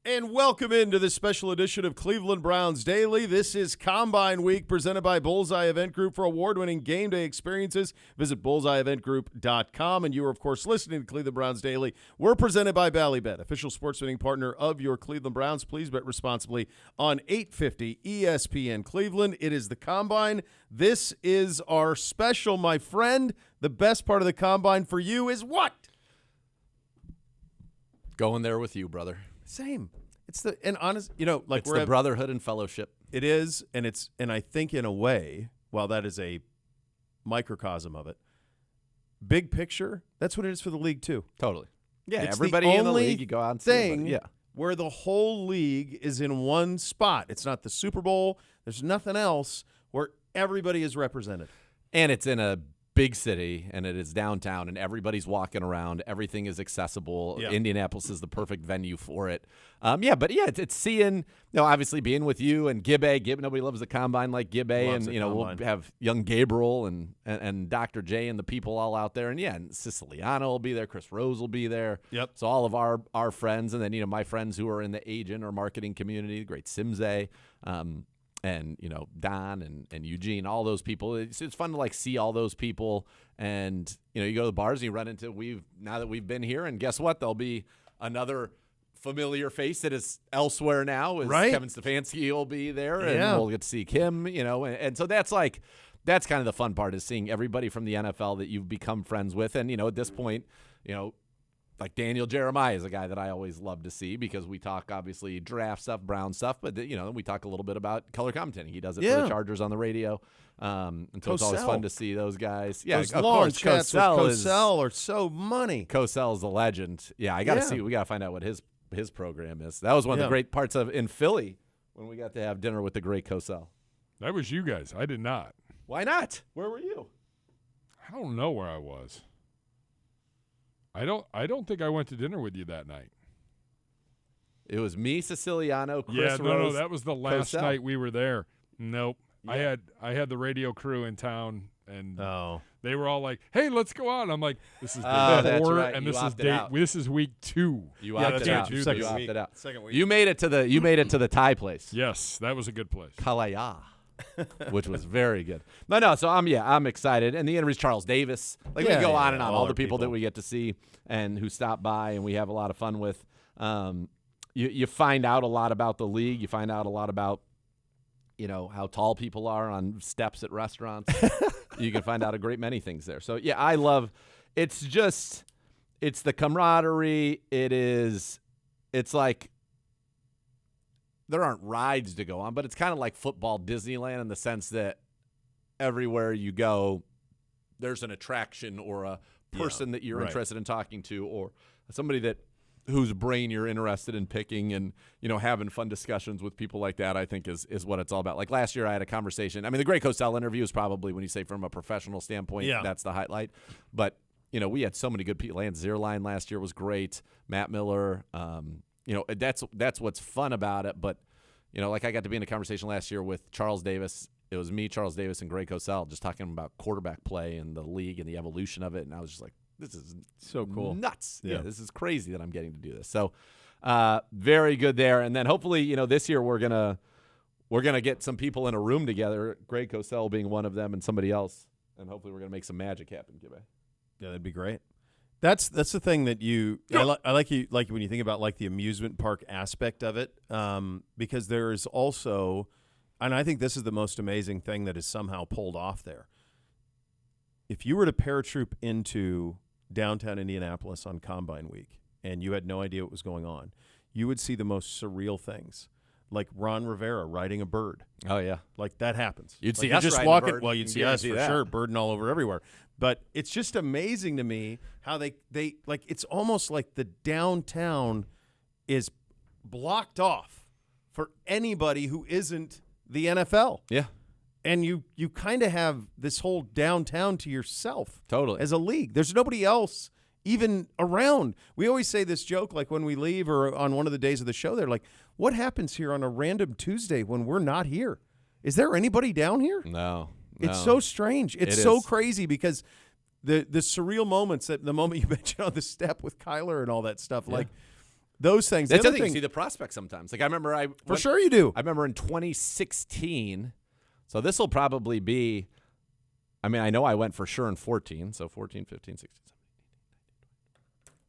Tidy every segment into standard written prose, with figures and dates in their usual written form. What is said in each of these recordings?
And welcome into this special edition of Cleveland Browns Daily. This is Combine Week presented by Bullseye Event Group. For award-winning game day experiences, visit bullseyeeventgroup.com. And you are, of course, listening to Cleveland Browns Daily. We're presented by Ballybet, official sports betting partner of your Cleveland Browns. Please bet responsibly on 850 ESPN Cleveland. It is the Combine. This is our special, my friend. The best part of the Combine for you is what? Going there with you, brother. Same. It's the brotherhood and fellowship. It is, and I think in a way, while that is a microcosm of it, big picture, that's what it is for the league too. Totally. Yeah, it's everybody the in the only league, you go out and thing see them, where the whole league is in one spot. It's not the Super Bowl. There's nothing else where everybody is represented. And it's in a big city, and it is downtown, and everybody's walking around. Everything is accessible. Yeah. Indianapolis is the perfect venue for it. It's seeing, obviously being with you and Gibbe. Nobody loves the Combine like Gibbe, Loves and the we'll Combine. have young Gabriel and Dr. J and the people all out there, and Siciliano will be there. Chris Rose will be there. Yep. So all of our friends, and then my friends who are in the agent or marketing community, the great Simze. And Don and Eugene, all those people. It's fun to see all those people, and you go to the bars and you run into now that we've been here, and guess what? There'll be another familiar face that is elsewhere now. Right. Kevin Stefanski will be there, and Yeah. we'll get to see him. And so that's kind of the fun part, is seeing everybody from the NFL that you've become friends with, and at this point, like Daniel Jeremiah is a guy that I always love to see, because we talk obviously draft stuff, Brown stuff, but we talk a little bit about color commentating. He does it for the Chargers on the radio, and so it's always Cosell. fun to see those guys. Yeah, Those of long course, chats with Cosell Cosell are so money. Cosell is a legend. Yeah, I got to Yeah. see. We got to find out what his program is. That was one of Yeah. the great parts of in Philly when we got to have dinner with the great Cosell. That was you guys. I did not. Why not? Where were you? I don't know where I was. I don't think I went to dinner with you that night. It was me, Siciliano, Chris No, Rose. that was the last Cosell. night we were there. Nope. Yeah. I had the radio crew in town, and Oh. they were all like, "Hey, let's go out." I'm like, "This is day that's 4, right. and You this is opted out. this is week 2." You Yeah, opted that's out. right. You Second opted week. out. Second week. You made it to the Thai place. Yes, that was a good place. Kalaya, which was very good. No. So I'm excited, and the interviews, Charles Davis. We go on and on. All the people that we get to see and who stop by, and we have a lot of fun with. You find out a lot about the league. You find out a lot about how tall people are on steps at restaurants. You can find out a great many things there. So I love. It's the camaraderie. It's like. There aren't rides to go on, but it's kind of like football Disneyland in the sense that everywhere you go, there's an attraction or a person that you're right. interested in talking to, or somebody whose brain you're interested in picking, and having fun discussions with people like that. I think is what it's all about. Like last year, I had a conversation. I mean, the Greg Cosell interview is probably, when you say from a professional standpoint, that's the highlight. But we had so many good people. Lance Zierlein last year was great. Matt Miller. That's what's fun about it. But, I got to be in a conversation last year with Charles Davis. It was me, Charles Davis, and Greg Cosell just talking about quarterback play and the league and the evolution of it. And I was just like, this is So cool. nuts. Yeah. This is crazy that I'm getting to do this. So very good there. And then hopefully, this year we're gonna get some people in a room together, Greg Cosell being one of them and somebody else. And hopefully we're going to make some magic happen, Gibbe. Yeah, that'd be great. That's the thing that I like when you think about the amusement park aspect of it, because there is also, and I think this is the most amazing thing that is somehow pulled off there. If you were to paratroop into downtown Indianapolis on Combine Week and you had no idea what was going on, you would see the most surreal things, like Ron Rivera riding a bird. Oh, yeah. Like that happens. You'd see you us just riding a walk bird. Well, you'd You see us guarantee for that. sure, birding all over everywhere. But it's just amazing to me how they it's almost like the downtown is blocked off for anybody who isn't the NFL. Yeah. And you kind of have this whole downtown to yourself. Totally. As a league. There's nobody else even around. We always say this joke, like when we leave or on one of the days of the show, they're like, what happens here on a random Tuesday when we're not here? Is there anybody down here? No. It's so strange. It's It so is. crazy because the surreal moments, that the moment you mentioned on the step with Kyler and all that stuff, like those things. That's the the other thing. You thing, see the prospects sometimes. Like I remember, for sure you do. I remember in 2016. So this will probably be. I mean, I know I went for sure in 14. So 14, 15, 16, 17, 18, 19, 20.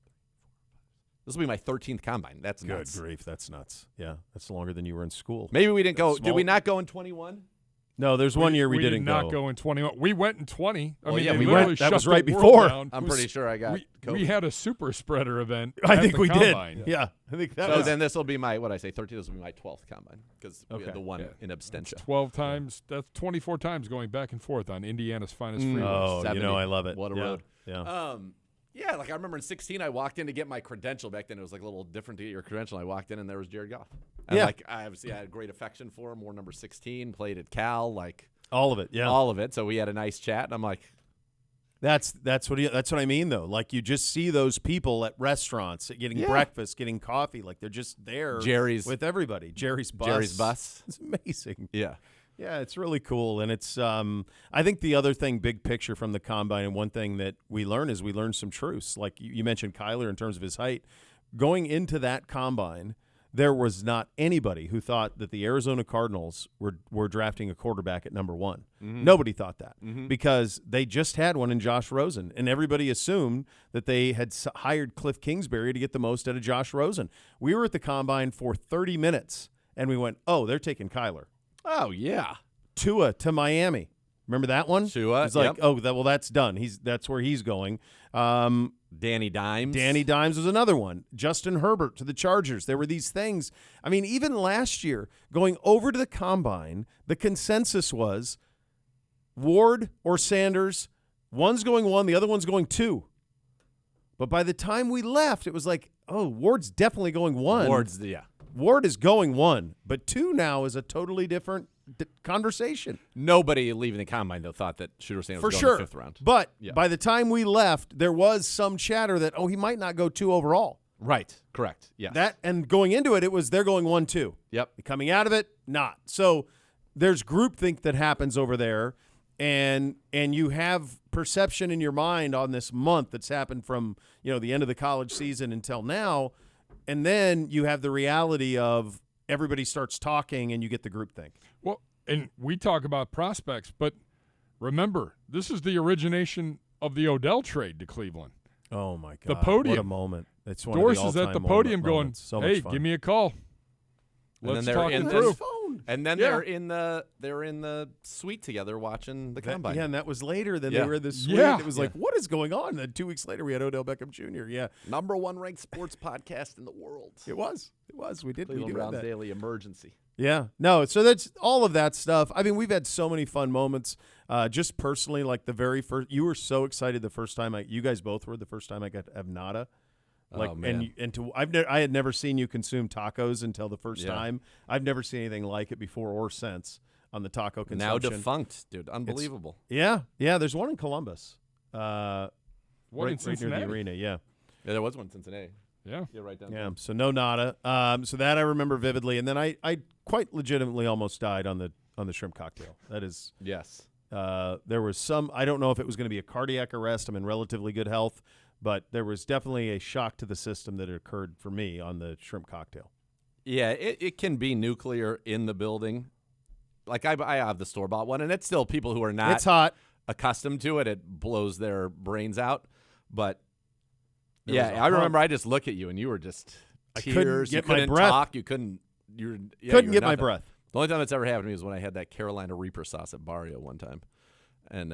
This will be my 13th combine. That's Good nuts. grief, that's nuts. Yeah, that's longer than you were in school. Maybe we didn't go. That's Did small. we not go in 21? No, there's one year we did didn't not go in 21. We went in 20. Well, I mean, yeah, they we literally went. That shut was the right world before. down. I'm pretty sure I got COVID. We had a super spreader event. I at think the we combine. did. Yeah, I think that So was. then this will be my, what I say, 13. This will be my 12th combine because we Okay. had the one Yeah. in absentia. 12 times. That's 24 times going back and forth on Indiana's finest freeway. Oh, 70. I love it. What a Yeah, road. Yeah. Yeah, like I remember in 16, I walked in to get my credential. Back then, it was like a little different to get your credential. I walked in, and there was Jared Goff. And Yeah. like, I obviously had great affection for him. Wore number 16, played at Cal, like All of it. Yeah. all of it. So we had a nice chat, and I'm like, That's what I mean though. Like you just see those people at restaurants getting Yeah. breakfast, getting coffee. Like they're just there. Jerry's- with everybody. Jerry's bus. Jerry's bus. It's amazing. Yeah. Yeah, it's really cool, and it's. I think the other thing, big picture from the combine, and one thing that we learn is we learn some truths. Like you mentioned, Kyler in terms of his height. Going into that combine, there was not anybody who thought that the Arizona Cardinals were drafting a quarterback at number 1. Nobody thought that because they just had one in Josh Rosen, and everybody assumed that they had hired Cliff Kingsbury to get the most out of Josh Rosen. We were at the combine for 30 minutes, and we went, "Oh, they're taking Kyler." Oh, yeah. Tua to Miami. Remember that one? Tua, It's like, yep. oh, that's done. That's where he's going. Danny Dimes. Danny Dimes was another one. Justin Herbert to the Chargers. There were these things. I mean, even last year, going over to the combine, the consensus was Ward or Sanders. One's going 1, the other one's going 2. But by the time we left, it was like, oh, Ward's definitely going 1. Ward is going 1, but 2 now is a totally different conversation. Nobody leaving the combine, though, thought that Shooter Sanders For was sure. going in the 5th round. But Yeah. by the time we left, there was some chatter that, he might not go 2 overall. Right. Correct. Yeah. That and going into it, it was they're going 1-2. Yep. Coming out of it, not. So there's groupthink that happens over there, and you have perception in your mind on this month that's happened from the end of the college season until now, and then you have the reality of everybody starts talking and you get the groupthink. Well, and we talk about prospects, but remember, this is the origination of the Odell trade to Cleveland. Oh my God! The podium. What a moment! It's one Doris of the is at the all-time podium going, moments. So "Hey, much fun. give me a call. And then Let's they're talk in it this- through." And then Yeah. they're in the suite together watching the combine. Yeah, and that was later. Then Yeah. they were in the suite. Yeah. It was like, what is going on? And then 2 weeks later, we had Odell Beckham Jr. Yeah, Number 1 ranked sports podcast in the world. it was. It was. We did Cleveland have Browns that. Daily Emergency. Yeah. No, so that's all of that stuff. I mean, we've had so many fun moments. Just personally, like the very first, you were so excited the first time you guys both were the first time I got to have nada. Like, Oh, man. I had never seen you consume tacos until the first Yeah. time. I've never seen anything like it before or since on the taco Now consumption. defunct, dude. Unbelievable. Yeah. There's one in Columbus. What right, in right near Cincinnati? the arena. Yeah. Yeah, there was one in Cincinnati. Yeah. Yeah, right down Yeah. So no nada. So that I remember vividly, and then I quite legitimately almost died on the shrimp cocktail. That is. Yes. There was some. I don't know if it was going to be a cardiac arrest. I'm in relatively good health, but there was definitely a shock to the system that occurred for me on the shrimp cocktail. Yeah, it can be nuclear in the building. Like I have the store-bought one, and it's still people who are not It's hot. accustomed to it. It blows their brains out. But, There was yeah, a I remember hum. I just look at you, and you were just I couldn't tears. get you my couldn't breath. talk. You couldn't. You Couldn't were get my nothing. breath. The only time that's ever happened to me was when I had that Carolina Reaper sauce at Barrio one time. And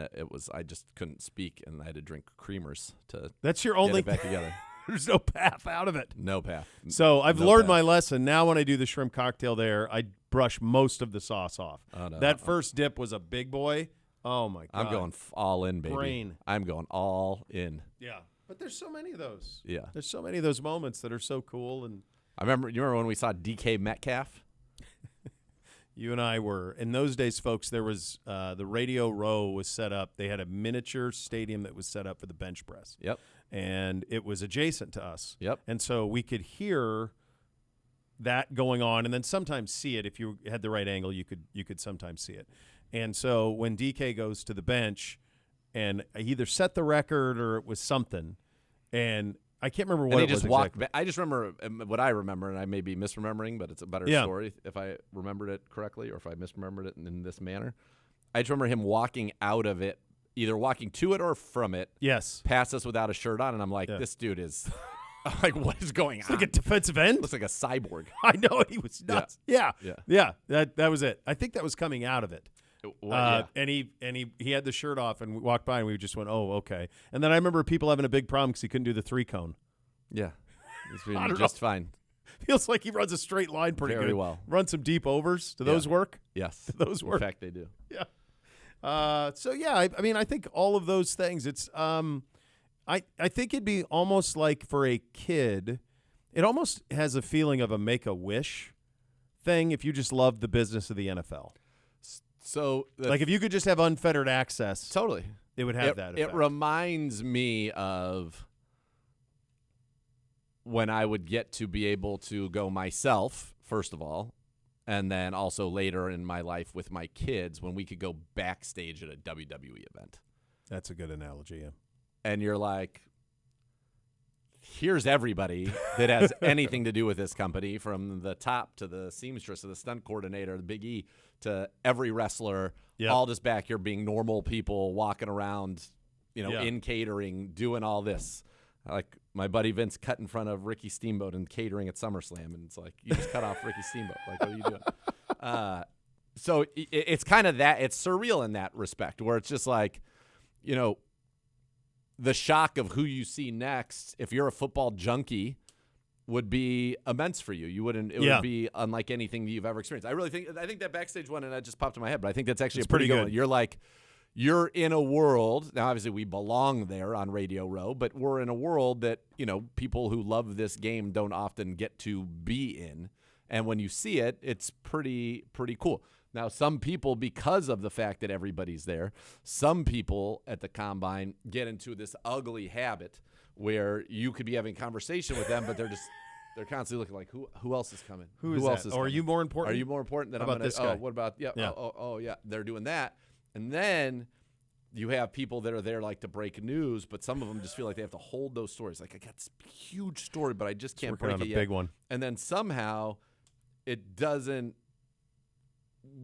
I just couldn't speak, and I had to drink creamers to That's your get only. it back together. There's no path out of it. No path. So I've No learned path. my lesson. Now when I do the shrimp cocktail there, I brush most of the sauce off. Oh, no. That first dip was a big boy. Oh my God. I'm going all in, baby. Brain. I'm going all in. Yeah. But there's so many of those. Yeah. There's so many of those moments that are so cool, and You remember when we saw DK Metcalf? you and I were in those days, folks. There was the Radio Row was set up. They had a miniature stadium that was set up for the bench press. Yep. And it was adjacent to us. Yep. And so we could hear that going on, and then sometimes see it if you had the right angle. You could sometimes see it. And so when DK goes to the bench, and he either set the record or it was something, and I can't remember what And he it just was walked exactly. back. I just remember what I remember, and I may be misremembering, but it's a better story if I remembered it correctly or if I misremembered it in this manner. I just remember him walking out of it, either walking to it or from it, Yes. past us without a shirt on, and I'm like, this dude is like, what is going on? Like a defensive end? Looks like a cyborg. I know, he was nuts. Yeah. Yeah. That was it. I think that was coming out of it. Yeah. And he had the shirt off, and we walked by, and we just went, oh, okay. And then I remember people having a big problem because he couldn't do the 3-cone. Yeah. He's I doing don't just fine. Feels like he runs a straight line pretty Very good. well. Run some deep overs. Do those work? Yes. Do those work? In fact, they do. Yeah. So yeah, I mean, I think all of those things. It's I think it'd be almost like for a kid, it almost has a feeling of a Make-A-Wish thing if you just love the business of the NFL. So Like if you could just have unfettered access, totally, it would have that effect. It reminds me of when I would get to be able to go myself, first of all, and then also later in my life with my kids when we could go backstage at a WWE event. That's a good analogy, yeah. And you're like, here's everybody that has anything to do with this company, from the top to the seamstress to the stunt coordinator, the Big E, to every wrestler, all just back here being normal people walking around, in catering, doing all this. Like my buddy Vince cut in front of Ricky Steamboat and catering at SummerSlam, and it's like, you just cut off Ricky Steamboat. Like, what are you doing? So it's kind of that. It's surreal in that respect, where it's just like, the shock of who you see next, if you're a football junkie, would be immense for you. You wouldn't. It would be unlike anything that you've ever experienced. I think that backstage one, and that just popped in my head, but I think that's actually a pretty good one. You're like, you're in a world, now obviously we belong there on Radio Row, but we're in a world that, people who love this game don't often get to be in. And when you see it, it's pretty cool. Now, some people, because of the fact that everybody's there, some people at the Combine get into this ugly habit where you could be having conversation with them, but they're constantly looking like, who else is coming? Who else is coming? Are you more important? Are you more important than How about this guy? Oh, what about, yeah. Yeah. They're doing that. And then you have people that are there like to break news, but some of them just feel like they have to hold those stories. Like, I got this huge story, but I just can't break it yet. Big one. And then somehow it doesn't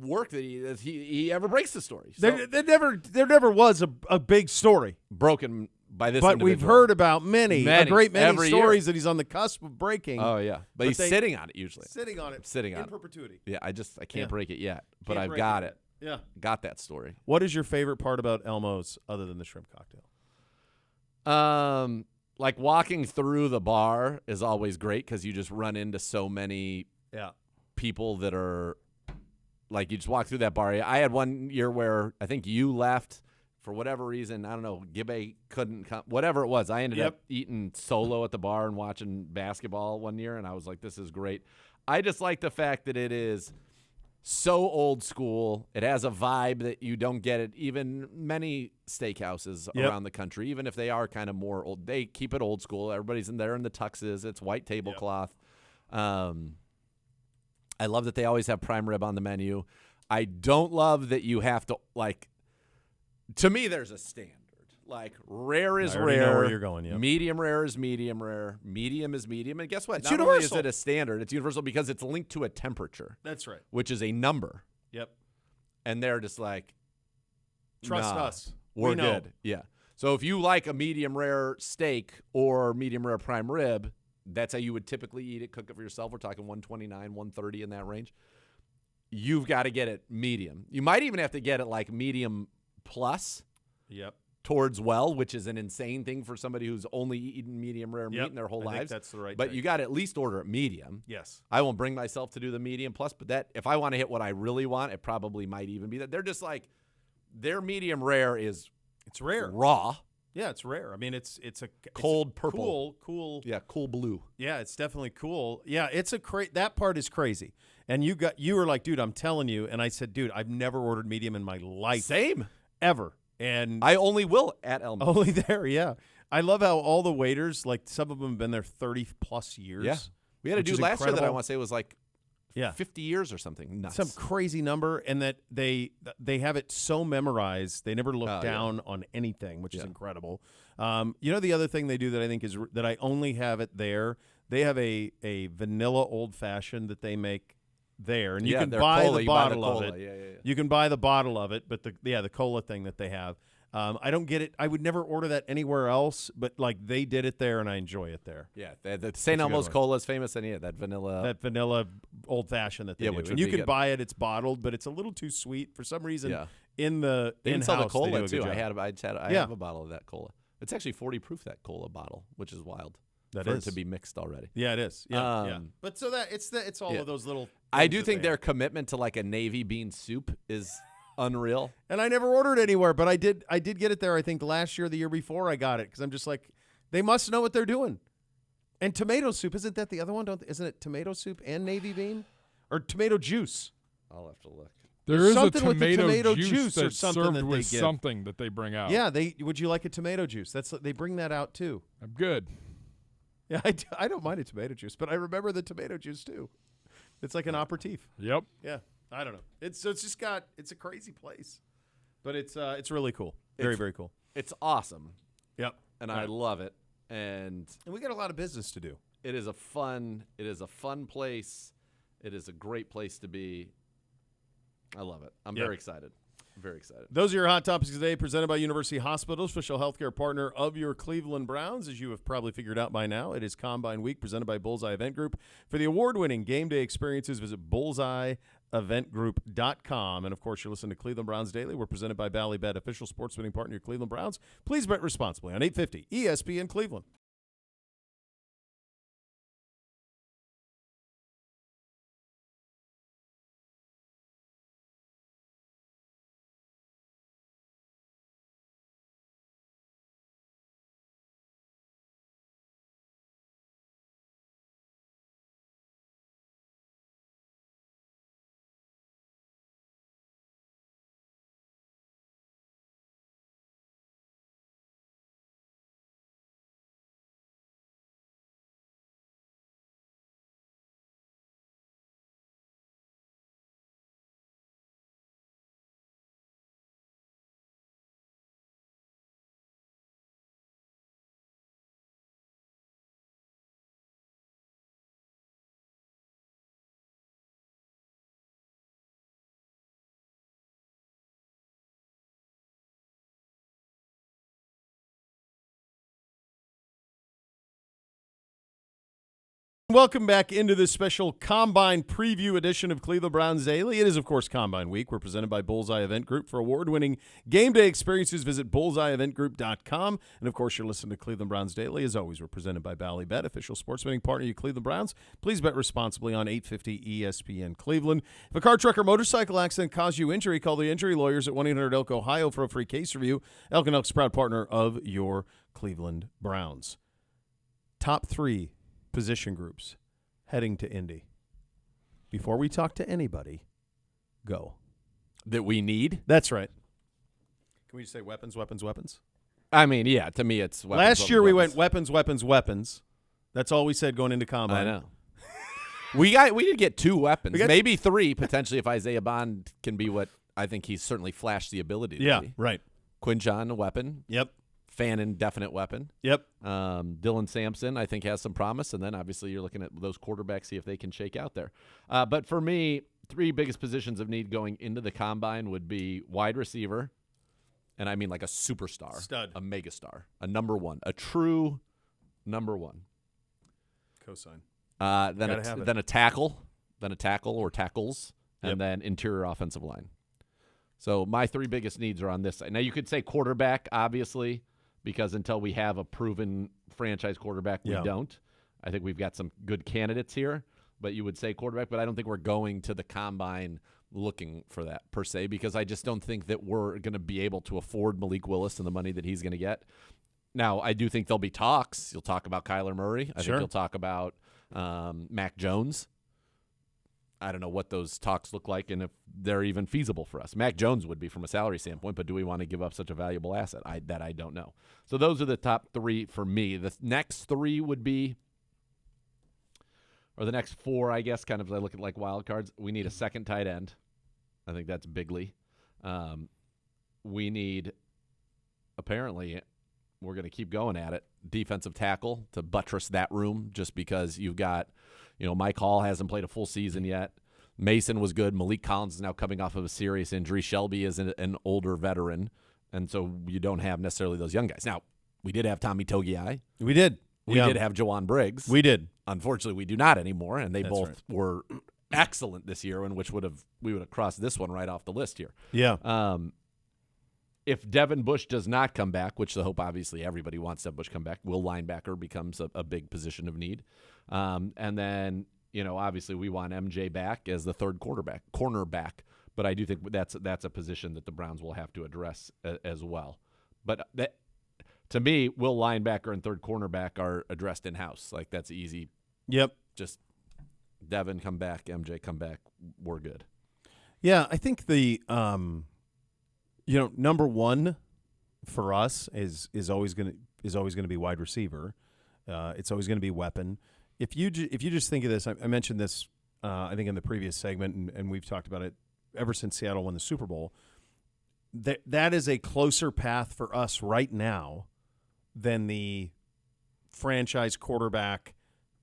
work that he ever breaks the story. So There never was a big story broken by this but individual. we've heard about a great many stories that he's on the cusp of breaking. Oh, yeah. But he's sitting on it usually. Sitting on it. Sitting on in perpetuity. Yeah, I can't break it yet, but Can't I've break got it. it. Yeah. Got that story. What is your favorite part about Elmo's other than the shrimp cocktail? Like walking through the bar is always great because you just run into so many people that are like, you just walk through that bar. I had one year where I think you left for whatever reason. I don't know. Gibbe couldn't come. Whatever it was, I ended up eating solo at the bar and watching basketball one year, and I was like, this is great. I just like the fact that it is so old school. It has a vibe that you don't get at even many steakhouses around the country, even if they are kind of more old. They keep it old school. Everybody's in there in the tuxes. It's white tablecloth. I love that they always have prime rib on the menu. I don't love that you have to, like, to me, there's a standard. Like, rare is I already rare. know where you're going, yeah. Medium rare is medium rare. Medium is medium. And guess what? It's Not only is universal. it a standard, it's universal because it's linked to a temperature, That's right. which is a number. Yep. And they're just like, Trust nah, us. We're We know. good. Yeah. So if you like a medium rare steak or medium rare prime rib, that's how you would typically eat it, cook it for yourself. We're talking 129, 130 in that range. You've got to get it medium. You might even have to get it like medium plus Yep. towards well, which is an insane thing for somebody who's only eaten medium rare meat in their whole I think lives. that's the right But thing. you got to at least order it medium. Yes. I won't bring myself to do the medium plus, but that if I want to hit what I really want, it probably might even be that. They're just like, their medium rare is It's rare. raw. Yeah, it's rare. I mean, it's a Cold it's purple. Cool. Yeah, cool blue. Yeah, it's definitely cool. Yeah, it's that part is crazy. And you were like, dude, I'm telling you. And I said, dude, I've never ordered medium in my life. Same. Ever. And I only will at Elmo. only there, yeah. I love how all the waiters, like some of them have been there 30 plus years. Yeah. We had a which is dude last year that I incredible. want to say was like Yeah. 50 years or something. Nuts. Some crazy number, and that they have it so memorized. They never look down on anything, which is incredible. The other thing they do that I think is that I only have it there. They have a vanilla old fashioned that they make there, and you can buy cola. the bottle of cola. it. Yeah. You can buy the bottle of it, but the cola thing that they have. I don't get it. I would never order that anywhere else, but like they did it there, and I enjoy it there. Yeah, the St. Elmo's cola is famous, and that vanilla old fashioned that they do, which and you can buy it. It's bottled, but it's a little too sweet for some reason. Yeah. In the they in sell the house, cola too. I have a bottle of that cola. It's actually 40 proof, that cola bottle, which is wild. That for is it to be mixed already. Yeah, it is. Yeah. But so that it's all of those little. I do think their commitment to like a navy bean soup is unreal. And I never ordered anywhere, but I did get it there. I think last year, or the year before, I got it because I'm just like, they must know what they're doing. And tomato soup, isn't that the other one? Isn't it tomato soup and navy bean, or tomato juice? I'll have to look. There is something a with the tomato juice juice or that's something served that they with give. something that they bring out. Yeah, would you like a tomato juice? They bring that out too. I'm good. Yeah, I don't mind a tomato juice, but I remember the tomato juice too. It's like an aperitif. Yep. Yeah, I don't know. It's a crazy place, but it's really cool. Very cool. It's awesome. Yep. And I love it. And we got a lot of business to do. It is a fun place. It is a great place to be. I love it. I'm very excited. Very excited. Those are your hot topics today, presented by University Hospitals, official healthcare partner of your Cleveland Browns. As you have probably figured out by now, it is Combine Week, presented by Bullseye Event Group. For the award-winning game day experiences, visit bullseyeeventgroup.com. And, of course, you're listening to Cleveland Browns Daily. We're presented by Ballybet, official sports betting partner of your Cleveland Browns. Please bet responsibly on 850 ESPN Cleveland. Welcome back into this special Combine preview edition of Cleveland Browns Daily. It is, of course, Combine Week. We're presented by Bullseye Event Group. For award-winning game day experiences, visit bullseyeeventgroup.com. And, of course, you're listening to Cleveland Browns Daily. As always, we're presented by Ballybet, official sports betting partner of your Cleveland Browns. Please bet responsibly on 850 ESPN Cleveland. If a car, truck, or motorcycle accident caused you injury, call the injury lawyers at 1-800-ELK Ohio for a free case review. Elk & Elk's proud partner of your Cleveland Browns. Top 3 position groups heading to Indy. Before we talk to anybody, go. That we need? That's right. Can we just say weapons? I mean, yeah, to me it's weapons. Last year we went weapons. That's all we said going into Combine. I know. we did get 2 weapons. Maybe 3, potentially, if Isaiah Bond can be what I think he's certainly flashed the ability to be. Yeah, right. Quinjon, a weapon. Yep. Fannin, definite weapon. Yep. Dylan Sampson, I think, has some promise. And then, obviously, you're looking at those quarterbacks, see if they can shake out there. But for me, 3 biggest positions of need going into the Combine would be wide receiver, and I mean like a superstar. Stud. A megastar. A number 1. A true number 1. Cosign. Then a tackle. Then a tackle or tackles. And then interior offensive line. So my 3 biggest needs are on this side. Now, you could say quarterback, obviously, because until we have a proven franchise quarterback, we don't. I think we've got some good candidates here, but you would say quarterback, but I don't think we're going to the Combine looking for that per se, because I just don't think that we're going to be able to afford Malik Willis and the money that he's going to get. Now, I do think there'll be talks. You'll talk about Kyler Murray. I think you'll talk about Mac Jones. I don't know what those talks look like and if they're even feasible for us. Mac Jones would be from a salary standpoint, but do we want to give up such a valuable asset? I don't know. So those are the top 3 for me. The next 3 would be or the next 4, I guess, kind of I look at like wild cards. We need a second tight end. I think that's bigly. We need, apparently, we're going to keep going at it, defensive tackle to buttress that room just because you've got, Mike Hall hasn't played a full season yet. Mason was good. Malik Collins is now coming off of a serious injury. Shelby is an older veteran, and so you don't have necessarily those young guys. Now, we did have Tommy Togiai. We did. We did have Jawan Briggs. We did. Unfortunately, we do not anymore, and they That's both right. were excellent this year, and we would have crossed this one right off the list here. Yeah. If Devin Bush does not come back, which the hope obviously everybody wants Devin Bush to come back, will linebacker becomes a big position of need. And then, obviously we want MJ back as the third cornerback, but I do think that's a position that the Browns will have to address as well. But to me, will linebacker and third cornerback are addressed in-house. Like, that's easy. Yep. Just Devin come back, MJ come back, we're good. Yeah, I think the number one for us is always going to be wide receiver. It's always going to be weapon. If you just think of this, I mentioned this I think in the previous segment, and we've talked about it ever since Seattle won the Super Bowl. That is a closer path for us right now than the franchise quarterback,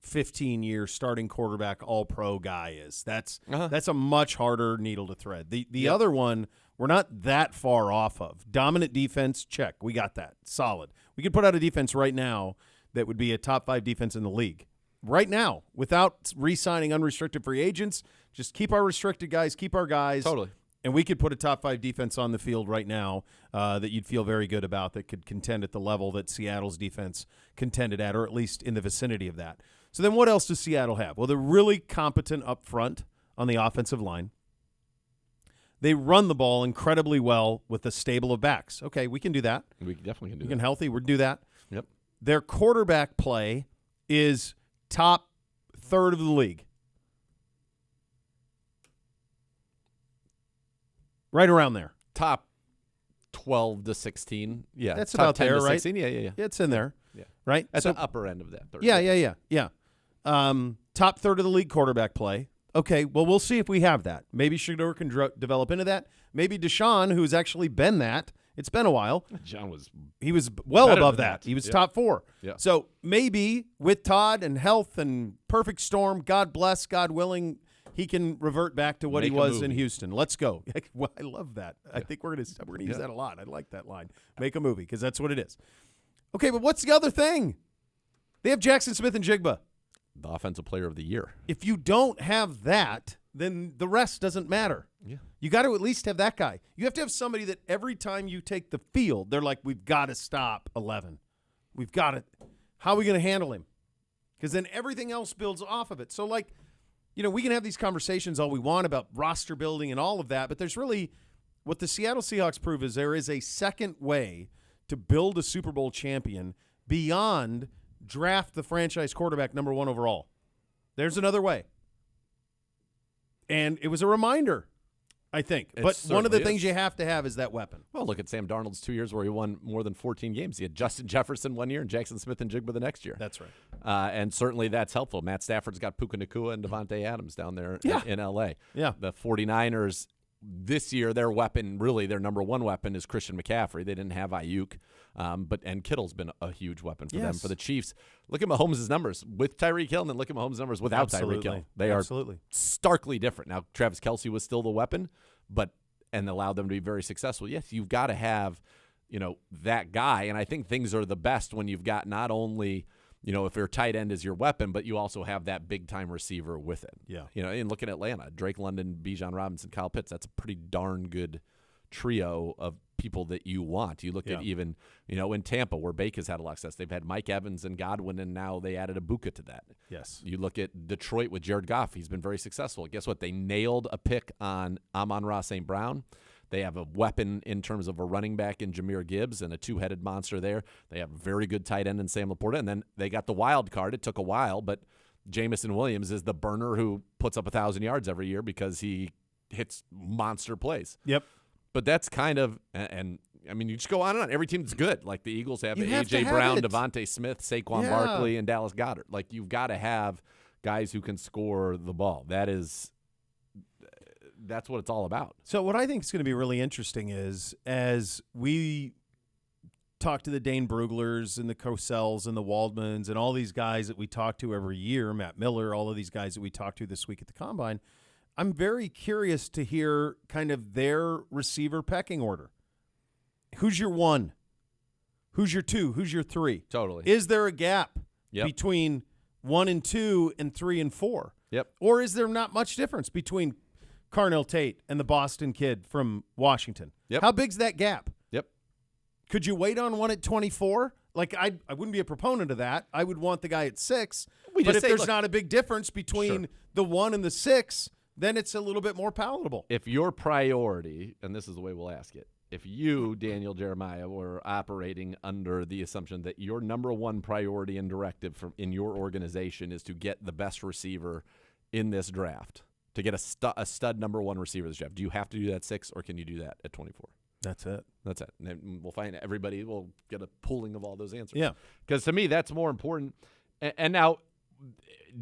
15-year starting quarterback, all-pro guy is. That's a much harder needle to thread. The other one, we're not that far off of. Dominant defense, check. We got that. Solid. We could put out a defense right now that would be a top 5 defense in the league. Right now, without re-signing unrestricted free agents, just keep our restricted guys, keep our guys. Totally. And we could put a top 5 defense on the field right now that you'd feel very good about, that could contend at the level that Seattle's defense contended at, or at least in the vicinity of that. So then what else does Seattle have? Well, they're really competent up front on the offensive line. They run the ball incredibly well with a stable of backs. Okay, we can do that. We definitely can do We that. can healthy. We'll do that. Yep. Their quarterback play is top third of the league. Right around there. Top 12 to 16. Yeah. That's top about 10 there, to right? 16. Yeah. It's in there. Yeah. Right? At So- the upper end of that. Third. Yeah. Top third of the league quarterback play. Okay, well, we'll see if we have that. Maybe Shedeur can develop into that. Maybe Deshaun, who's actually been that. It's been a while. John was He was well Better above than that. that. He was Yeah. top 4. Yeah. So maybe with Todd and health and perfect storm, God bless, God willing, he can revert back to what Make he a was in movie. Houston. Let's go. Well, I love that. I think we're gonna use that a lot. I like that line. Make a movie, because that's what it is. Okay, but what's the other thing? They have Jackson Smith and Jigba. the offensive player of the year. If you don't have that, then the rest doesn't matter. Yeah. You got to at least have that guy. You have to have somebody that every time you take the field, they're like, we've got to stop 11. We've got to. How are we going to handle him? Because then everything else builds off of it. So, like, we can have these conversations all we want about roster building and all of that, but there's really what the Seattle Seahawks prove is there is a second way to build a Super Bowl champion beyond draft the franchise quarterback number 1 overall. There's another way. And it was a reminder, I think. It But one of the certainly things is. you have to have is that weapon. Well, look at Sam Darnold's 2 years where he won more than 14 games. He had Justin Jefferson 1 year and Jackson Smith and Jigba the next year. That's right. And certainly that's helpful. Matt Stafford's got Puka Nacua and Devontae Adams down there in L.A. Yeah. The 49ers, this year, their weapon, really their number 1 weapon is Christian McCaffrey. They didn't have Ayuk, and Kittle's been a huge weapon for them. Yes. For the Chiefs, look at Mahomes' numbers with Tyreek Hill, and then look at Mahomes' numbers without Tyreek Hill. They are starkly different. Now, Travis Kelce was still the weapon, and allowed them to be very successful. Yes, you've got to have, that guy, and I think things are the best when you've got not only – if your tight end is your weapon, but you also have that big-time receiver with it. Yeah. And look at Atlanta, Drake London, Bijan Robinson, Kyle Pitts, that's a pretty darn good trio of people that you want. You look at even, in Tampa where Baker's had a lot of success. They've had Mike Evans and Godwin, and now they added Ibuka to that. Yes. You look at Detroit with Jared Goff. He's been very successful. Guess what? They nailed a pick on Amon-Ra St. Brown. They have a weapon in terms of a running back in Jahmyr Gibbs and a two-headed monster there. They have a very good tight end in Sam Laporta. And then they got the wild card. It took a while, but Jamison Williams is the burner who puts up 1,000 yards every year because he hits monster plays. Yep. But that's kind of and I mean, you just go on and on. Every team's good. Like the Eagles have You have to A.J. have Brown, it. Devontae Smith, Saquon Yeah. Barkley, and Dallas Goedert. Like you've got to have guys who can score the ball. That's what it's all about. So what I think is going to be really interesting is as we talk to the Dane Bruglers and the Cosells and the Waldmans and all these guys that we talk to every year, Matt Miller, all of these guys that we talk to this week at the Combine, I'm very curious to hear kind of their receiver pecking order. Who's your 1? Who's your 2? Who's your 3? Totally. Is there a gap Yep. between 1 and 2 and 3 and 4? Yep. Or is there not much difference between Carnell Tate and the Boston kid from Washington? Yep. How big's that gap? Yep. Could you wait on one at 24? Like, I wouldn't be a proponent of that. I would want the guy at 6. But if there's not a big difference between the 1 and the 6, then it's a little bit more palatable. If your priority, and this is the way we'll ask it, if you, Daniel Jeremiah, were operating under the assumption that your number one priority and directive in your organization is to get the best receiver in this draft, to get a stud number 1 receiver in this draft, do you have to do that 6, or can you do that at 24? That's it. That's it. And then we'll find everybody will get a pooling of all those answers. Yeah. Because to me, that's more important. And now,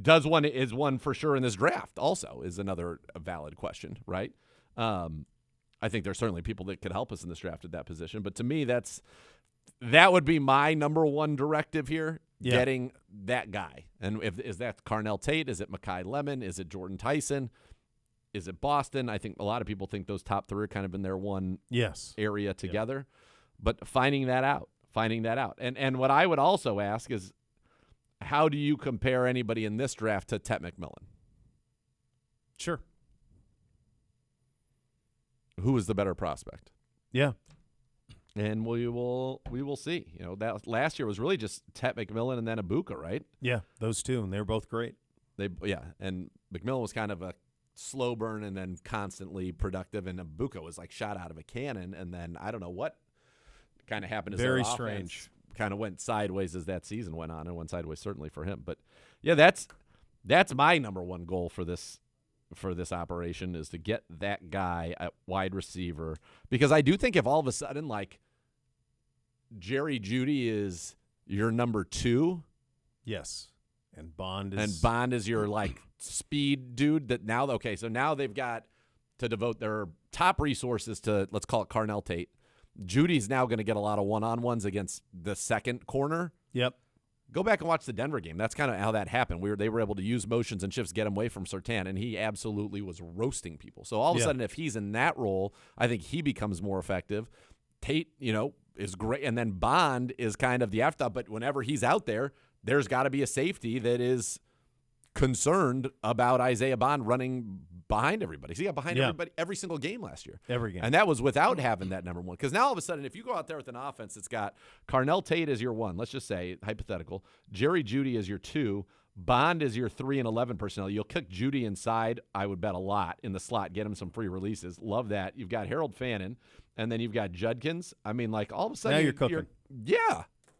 is one for sure in this draft also is another valid question, right? I think there's certainly people that could help us in this draft at that position. But to me, that would be my number 1 directive here, getting that guy. And is that Carnell Tate? Is it Mekhi Lemon? Is it Jordan Tyson? Is it Boston? I think a lot of people think those top 3 are kind of in their one area together. But finding that out. And what I would also ask is, how do you compare anybody in this draft to Tet McMillan? Sure. Who is the better prospect? Yeah. And we will see. That last year was really just Tet McMillan and then Ibuka, right? Yeah, those two, and they were both great. And McMillan was kind of a slow burn and then constantly productive, and Ibuka was like shot out of a cannon, and then I don't know what kind of happened. Very strange. Kind of went sideways as that season went on, and went sideways certainly for him. But yeah, that's my number 1 goal for this operation, is to get that guy at wide receiver, because I do think if all of a sudden like Jerry Jeudy is your number 2, yes, and Bond is your like speed dude, that now they've got to devote their top resources to, let's call it Carnell Tate. Judy's now going to get a lot of one-on-ones against the second corner. Yep. Go back and watch the Denver game. That's kind of how that happened. They were able to use motions and shifts, get him away from Surtain, and he absolutely was roasting people. So all of a sudden, if he's in that role, I think he becomes more effective. Tate, is great, and then Bond is kind of the afterthought. But whenever he's out there, there's got to be a safety that is concerned about Isaiah Bond running behind everybody. So he got behind everybody every single game last year. Every game. And that was without having that number 1. Because now all of a sudden, if you go out there with an offense that's got Carnell Tate as your 1, let's just say, hypothetical, Jerry Jeudy as your 2, Bond is your 3 and 11 personnel. You'll kick Jeudy inside, I would bet a lot, in the slot, get him some free releases. Love that. You've got Harold Fannin, and then you've got Judkins. I mean, like, all of a sudden, now you're cooking.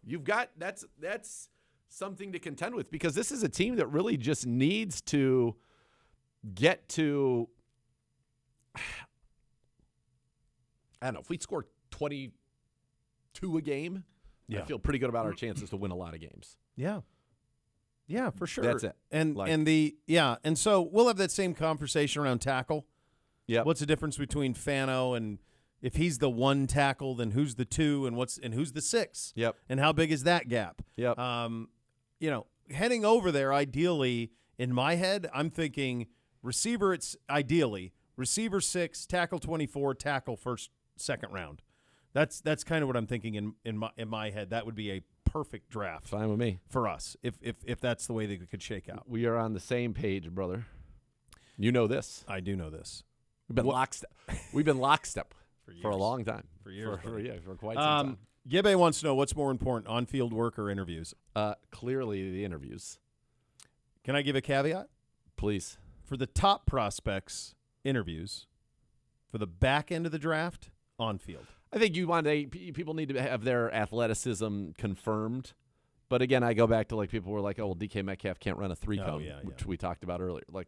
You've got that's something to contend with, because this is a team that really just needs to get to, I don't know, if we score 22 a game, I feel pretty good about our chances to win a lot of games. Yeah, for sure. That's it. And so we'll have that same conversation around tackle. Yeah. What's the difference between Fano, and if he's the 1 tackle, then who's the 2, and who's the 6? Yep. And how big is that gap? Yep. Heading over there, ideally, in my head, I'm thinking receiver. It's ideally receiver 6, tackle 24, tackle second round. That's kind of what I'm thinking in my head. That would be a perfect draft. Fine with me. For us, if that's the way that it could shake out. We are on the same page, brother. You know this. I do know this. We've been lockstep. We've been lockstep for a long time. For years. For quite some time. Gibbe wants to know what's more important, on-field work or interviews? Clearly the interviews. Can I give a caveat? Please. For the top prospects, interviews. For the back end of the draft, on-field. I think people need to have their athleticism confirmed. But again, I go back to, like, people were like, oh, well, DK Metcalf can't run a 3-cone, which we talked about earlier. Like,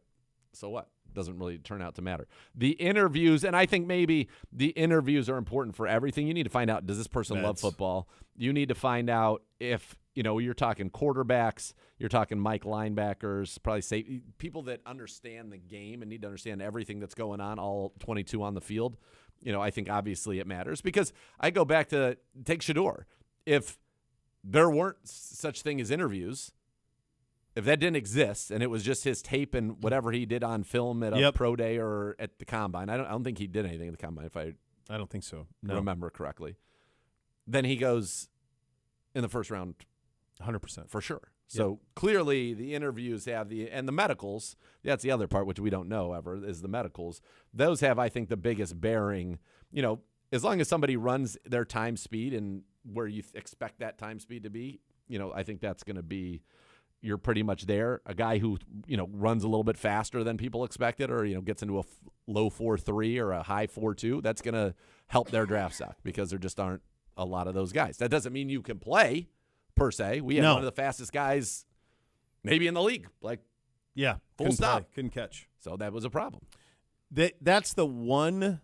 so what? Doesn't really turn out to matter. The interviews, and I think maybe the interviews are important for everything. You need to find out, does this person love football? You need to find out if you're talking quarterbacks, you're talking Mike linebackers, probably safety, people that understand the game and need to understand everything that's going on, all 22 on the field. I think obviously it matters because I go back to take Shedeur. If there weren't such thing as interviews, if that didn't exist and it was just his tape and whatever he did on film at a pro day or at the combine, I don't think he did anything at the combine if I don't think so. Remember correctly. Then he goes in the first round 100%. for sure. So clearly the interviews have and the medicals, that's the other part which we don't know ever is the medicals. Those have, I think, the biggest bearing, as long as somebody runs their time speed and where you expect that time speed to be, I think that's going to be, you're pretty much there. A guy who, runs a little bit faster than people expected or, gets into a low 4.3 or a high 4.2, that's going to help their draft stock because there just aren't a lot of those guys. That doesn't mean you can play per se. We have one of the fastest guys maybe in the league. Full stop. Couldn't catch. So that was a problem. That's the one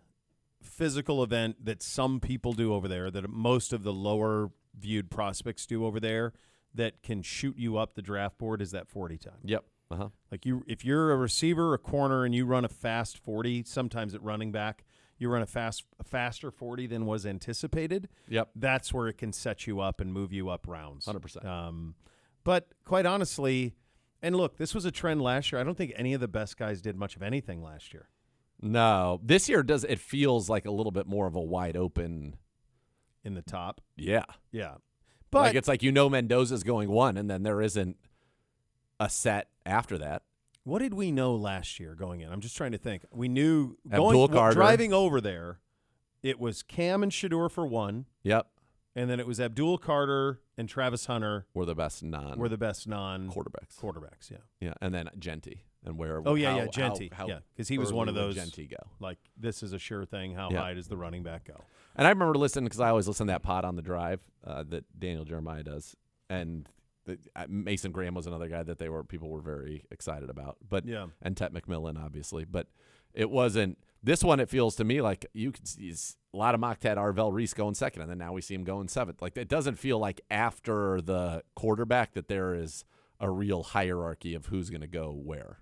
physical event that some people do over there that most of the lower viewed prospects do over there that can shoot you up the draft board is that 40 time. Yep. If you're a receiver, a corner, and you run a fast 40, sometimes at running back, you run a faster 40 than was anticipated. Yep. That's where it can set you up and move you up rounds. 100%. But quite honestly, and look, this was a trend last year. I don't think any of the best guys did much of anything last year. No. This year it feels like a little bit more of a wide open in the top. Yeah. Yeah. But it's like Mendoza's going 1 and then there isn't a set after that. What did we know last year going in? I'm just trying to think. We knew Carter. Driving over there, it was Cam and Shedeur for 1. Yep. And then it was Abdul Carter and Travis Hunter were the best non quarterbacks. Yeah. Yeah, and then Genty and where. Genty. Because he was one of those. Genty go. Like this is a sure thing. How high does the running back go? And I remember listening because I always listen to that pod on the drive that Daniel Jeremiah does, and Mason Graham was another guy that people were very excited about. But and Tet McMillan obviously, but it wasn't. This one, it feels to me like you could see a lot of mock Ted Arvell Reese going 2nd, and then now we see him going 7th. Like it doesn't feel like after the quarterback that there is a real hierarchy of who's going to go where.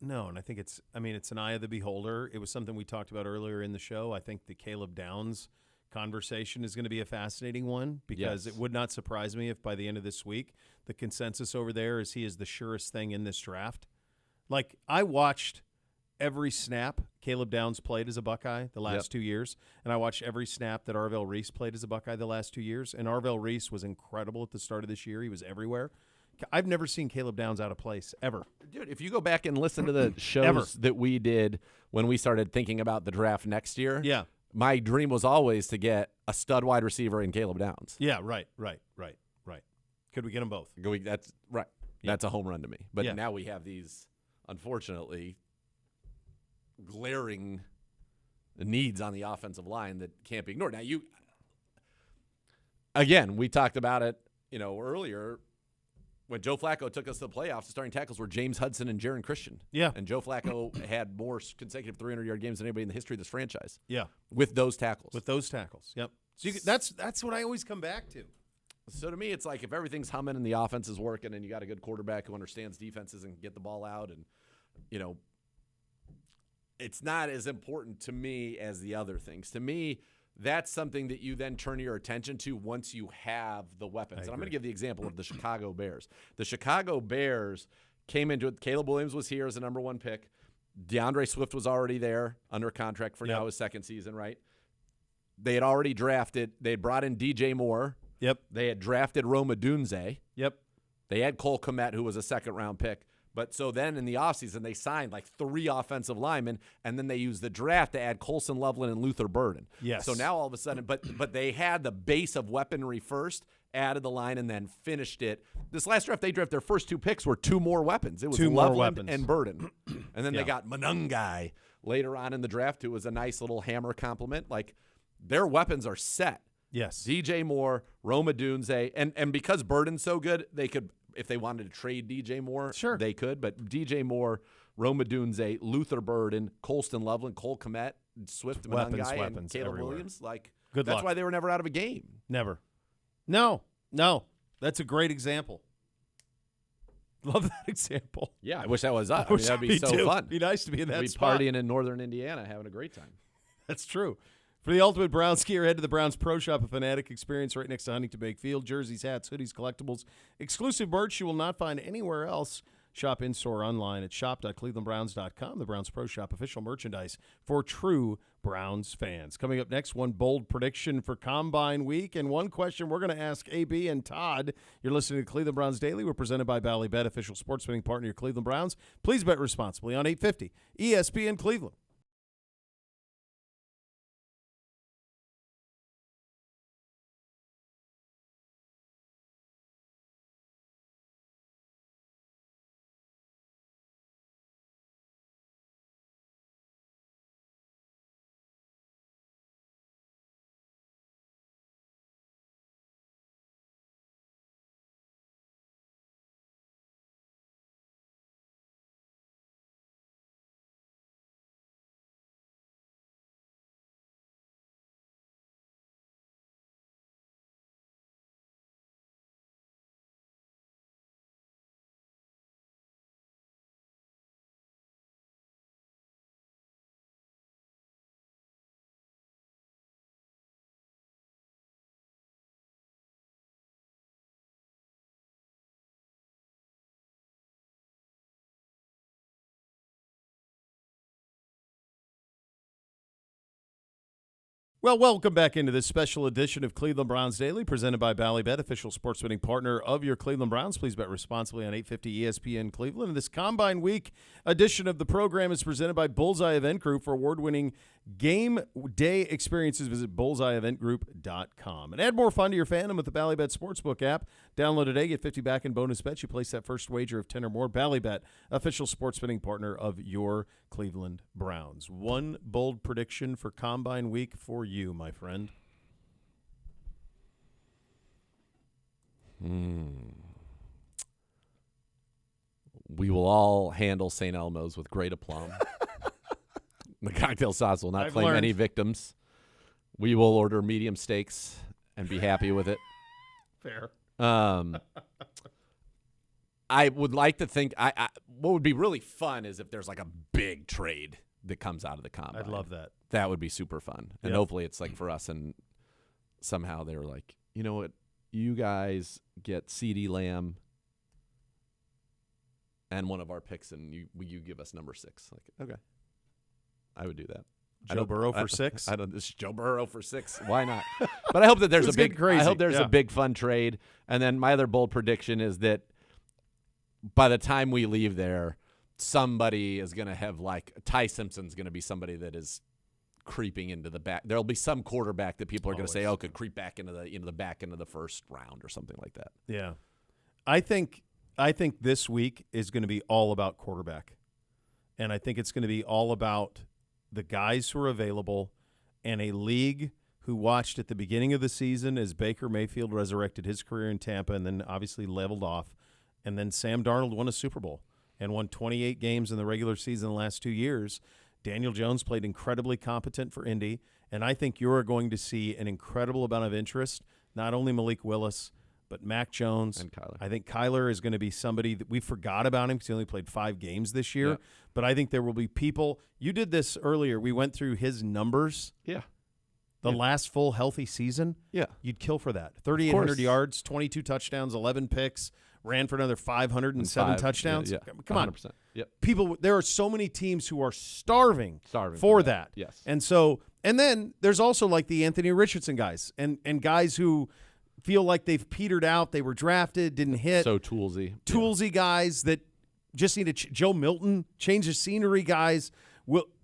No, and I think it's an eye of the beholder. It was something we talked about earlier in the show. I think the Caleb Downs conversation is going to be a fascinating one because it would not surprise me if by the end of this week the consensus over there is he is the surest thing in this draft. Like I watched every snap Caleb Downs played as a Buckeye the last 2 years, and I watched every snap that Arvell Reese played as a Buckeye the last 2 years, and Arvell Reese was incredible at the start of this year. He was everywhere. I've never seen Caleb Downs out of place, ever. Dude, if you go back and listen to the shows that we did when we started thinking about the draft next year, my dream was always to get a stud wide receiver in Caleb Downs. Yeah, right. Could we get them both? That's right. Yeah. That's a home run to me. But now we have these, unfortunately, glaring needs on the offensive line that can't be ignored. Now, we talked about it, earlier when Joe Flacco took us to the playoffs. The starting tackles were James Hudson and Jaron Christian. Yeah. And Joe Flacco had more consecutive 300-yard games than anybody in the history of this franchise. Yeah. With those tackles. Yep. So that's what I always come back to. So to me, it's like if everything's humming and the offense is working and you got a good quarterback who understands defenses and can get the ball out and, it's not as important to me as the other things. To me, that's something that you then turn your attention to once you have the weapons. And I'm going to give the example of the Chicago Bears. The Chicago Bears came into it. Caleb Williams was here as a number 1 pick. DeAndre Swift was already there under contract for now his 2nd season, right? They had already drafted. They had brought in DJ Moore. Yep. They had drafted Rome Odunze. Yep. They had Cole Kmet, who was a 2nd-round pick. But so then in the offseason, they signed like 3 offensive linemen, and then they used the draft to add Colson Loveland and Luther Burden. Yes. So now all of a sudden, but they had the base of weaponry first, added the line, and then finished it. This last draft, their first 2 picks were 2 more weapons. It was 2 more Loveland weapons. and Burden. And then they got Monungai later on in the draft, who was a nice little hammer compliment. Like, their weapons are set. Yes. DJ Moore, Rome Odunze, and because Burden's so good, they could, if they wanted to trade DJ Moore, they could. But DJ Moore, Rome Odunze, Luther Burden, Colston Loveland, Cole Kmet, Swift Monungai, and Caleb everywhere. Williams. Like, Good that's luck. why they were never out of a game. Never. No. That's a great example. Love that example. Yeah, I wish that was us. I mean, that'd be so fun. Be nice to be in that We'd be spot. partying in northern Indiana, having a great time. That's true. For the ultimate Browns skier, head to the Browns Pro Shop, a Fanatic experience right next to Huntington Bank Field. Jerseys, hats, hoodies, collectibles, exclusive merch you will not find anywhere else. Shop in-store online at shop.clevelandbrowns.com. The Browns Pro Shop, official merchandise for true Browns fans. Coming up next, one bold prediction for Combine Week, and one question we're going to ask AB and Todd. You're listening to Cleveland Browns Daily. We're presented by Ballybet, official sports betting partner of your Cleveland Browns. Please bet responsibly on 850 ESPN Cleveland. Well, welcome back into this special edition of Cleveland Browns Daily, presented by Ballybet, official sports betting partner of your Cleveland Browns. Please bet responsibly on 850 ESPN Cleveland. And this Combine Week edition of the program is presented by Bullseye Event Group. For award-winning game day experiences, visit bullseyeeventgroup.com. And add more fun to your fandom with the Ballybet Sportsbook app. Download today, get 50 back in bonus bets. You place that first wager of 10 or more. Ballybet, official sports betting partner of your Cleveland Browns. One bold prediction for Combine Week for you, my friend. We will all handle St. Elmo's with great aplomb. The cocktail sauce will not I've claim learned. any victims. We will order medium steaks and be happy with it. Fair. I would like to think what would be really fun is if there's like a big trade that comes out of the combine. I'd love that. That would be super fun. And Yep. hopefully it's like for us, and somehow they were like, you know what, you guys get CeeDee Lamb and one of our picks, and you give us number 6. Like, okay. I would do that. Joe Burrow for 6? I don't. This is Joe Burrow for 6. Why not? But I hope that there's a It's big. getting crazy. I hope there's Yeah. a big fun trade. And then my other bold prediction is that by the time we leave there, somebody is going to have like Ty Simpson's going to be somebody that is creeping into the back. There'll be some quarterback that people are going to say, could creep back into the back end of the first round or something like that. Yeah. I think this week is going to be all about quarterback. And I think it's going to be all about the guys who are available and a league who watched at the beginning of the season as Baker Mayfield resurrected his career in Tampa and then obviously leveled off. And then Sam Darnold won a Super Bowl and won 28 games in the regular season the last 2 years. Daniel Jones played incredibly competent for Indy. And I think you're going to see an incredible amount of interest, not only Malik Willis, but Mac Jones. And Kyler. I think Kyler is going to be somebody that we forgot about him because he only played 5 games this year. Yeah. But I think there will be people. You did this earlier. We went through his numbers. Yeah. The last full healthy season. Yeah. You'd kill for that. 3,800 yards, 22 touchdowns, 11 picks, ran for another 507 touchdowns. Yeah. Come on. 100%. Yep. People, there are so many teams who are starving for for that. Yes. And then there's also like the Anthony Richardson guys and guys who feel like they've petered out. They were drafted, didn't hit. So toolsy. Toolsy guys that just need to Joe Milton, change the scenery guys.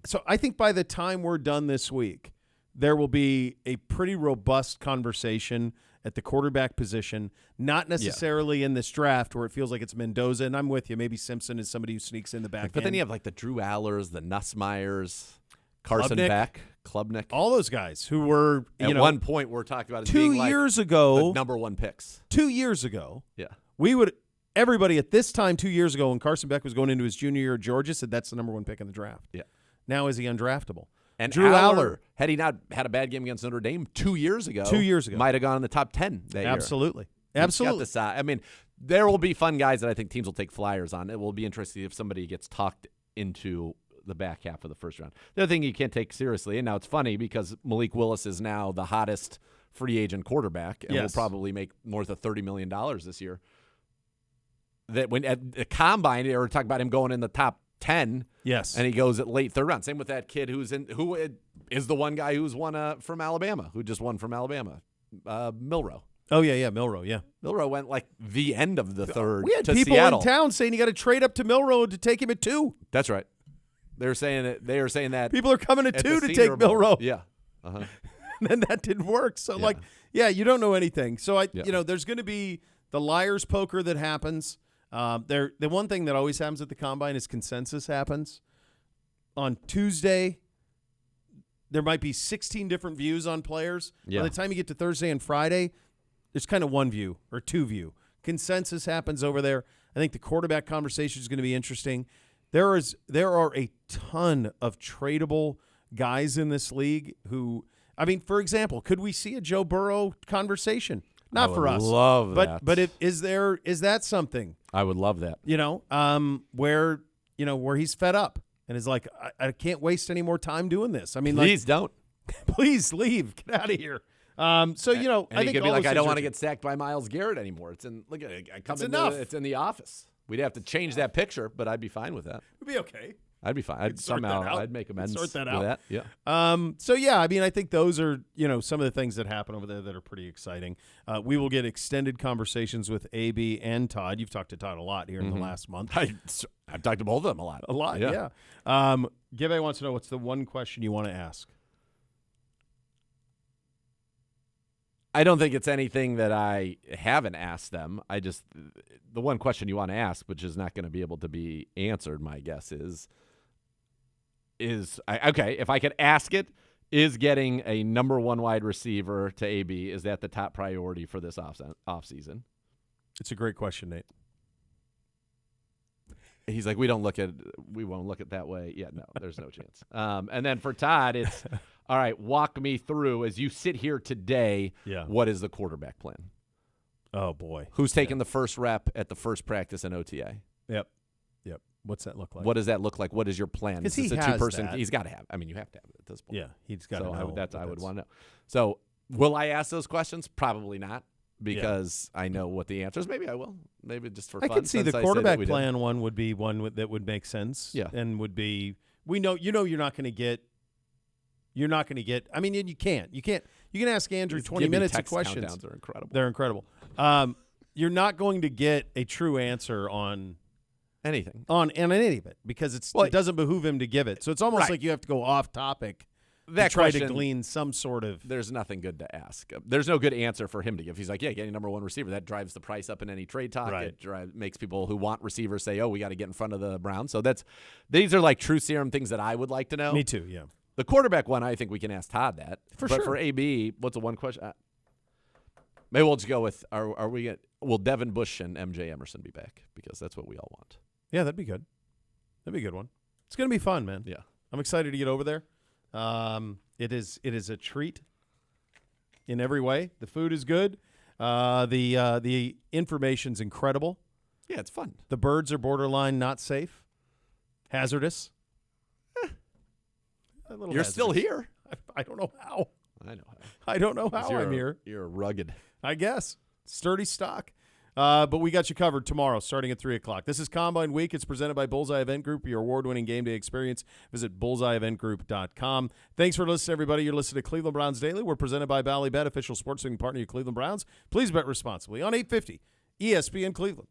So I think by the time we're done this week, there will be a pretty robust conversation at the quarterback position, not necessarily in this draft where it feels like it's Mendoza, and I'm with you. Maybe Simpson is somebody who sneaks in the back But end. then you have like the Drew Allers, the Nussmeyers, Carson Klubnik. Beck, Klubnik. all those guys who were At one point, we're talking about as 2 being like years ago. the number 1 picks. 2 years ago, Yeah. everybody at this time 2 years ago when Carson Beck was going into his junior year at Georgia said that's the number 1 pick in the draft. Yeah. Now is he undraftable? And Drew Aller. had he not had a bad game against Notre Dame 2 years ago, 2 years ago. might have gone in the top 10 that year. Absolutely. Absolutely. He's got the size. I mean, there will be fun guys that I think teams will take flyers on. It will be interesting if somebody gets talked into the back half of the first round. The other thing you can't take seriously, and now it's funny because Malik Willis is now the hottest free agent quarterback and will probably make north of $30 million this year. That when at the combine, they were talking about him going in the top 10. Yes. And he goes at late third round. Same with that kid who is the one guy who's won from Alabama, who just won from Alabama, Milroe. Oh, yeah, Milroe, yeah. Milroe went like the end of the third We had to people Seattle. in town saying you got to trade up to Milroe to take him at 2. That's right. They were saying that People are coming at 2 to take Senior Bowl. Milroe. Yeah. Uh-huh. And that didn't work. So, you don't know anything. So, there's going to be the liar's poker that happens. The one thing that always happens at the Combine is consensus happens. On Tuesday, there might be 16 different views on players. Yeah. By the time you get to Thursday and Friday, there's kind of one view or two view. Consensus happens over there. I think the quarterback conversation is going to be interesting. There are a ton of tradable guys in this league who, I mean, for example, could we see a Joe Burrow conversation? Not for us. Love that. But is that something? I would love that. Where he's fed up and is like, I can't waste any more time doing this. I mean, please don't. Please leave. Get out of here. I think he could be like, I don't want to get. get sacked by Myles Garrett anymore. It's in look at it. Enough. It's in the office. We'd have to change that picture, but I'd be fine with that. It'd be okay. I'd be fine. I'd make amends. Sort that with out. That. Yeah. I mean, I think those are some of the things that happen over there that are pretty exciting. We will get extended conversations with AB and Todd. You've talked to Todd a lot here in the last month. I've talked to both of them a lot. A lot, yeah. Gibbe wants to know what's the one question you want to ask. I don't think it's anything that I haven't asked them. The one question you want to ask, which is not going to be able to be answered, my guess is if I could ask it, is getting a number one wide receiver to AB, is that the top priority for this offseason? It's a great question, Nate. He's like, we won't look at it that way. Yeah, no, there's no chance. And then for Todd, it's all right. Walk me through as you sit here today. Yeah. What is the quarterback plan? Oh boy, who's taking the first rep at the first practice in OTA? Yep. What's that look like? What does that look like? What is your plan? Because he has two-person. that. He's got to have. I mean, you have to have it at this point. Yeah, he's got to know. I would want to know. So, will I ask those questions? Probably not, because I know what the answer is. Maybe I will. Maybe just for fun. I could see the quarterback plan one would be one that would make sense. Yeah, and would be you're not going to get. You're not going to get. I mean, you can't. You can ask Andrew 20 minutes of questions. Countdowns are incredible. They're incredible. You're not going to get a true answer on anything on any of it because it doesn't behoove him to give it. So it's almost like you have to go off topic to try to glean some sort of. There's nothing good to ask. There's no good answer for him to give. He's like, getting number one receiver. That drives the price up in any trade talk. Right. It makes people who want receivers say, "Oh, we got to get in front of the Browns." So these are like true serum things that I would like to know. Me too. Yeah. The quarterback one, I think we can ask Todd that. But for AB, what's the one question? Maybe we'll just go with: will Devin Bush and MJ Emerson be back? Because that's what we all want. Yeah, that'd be good. That'd be a good one. It's gonna be fun, man. Yeah, I'm excited to get over there. It is a treat in every way. The food is good. The information's incredible. Yeah, it's fun. The birds are borderline not safe, hazardous. You're hazardous. Still here. I don't know how. I know how. I don't know how I'm here. You're rugged. I guess. Sturdy stock. But we got you covered tomorrow starting at 3 o'clock. This is Combine Week. It's presented by Bullseye Event Group, your award-winning game day experience. Visit bullseyeeventgroup.com. Thanks for listening, everybody. You're listening to Cleveland Browns Daily. We're presented by Bally Bet, official sports betting partner of Cleveland Browns. Please bet responsibly on 850 ESPN Cleveland.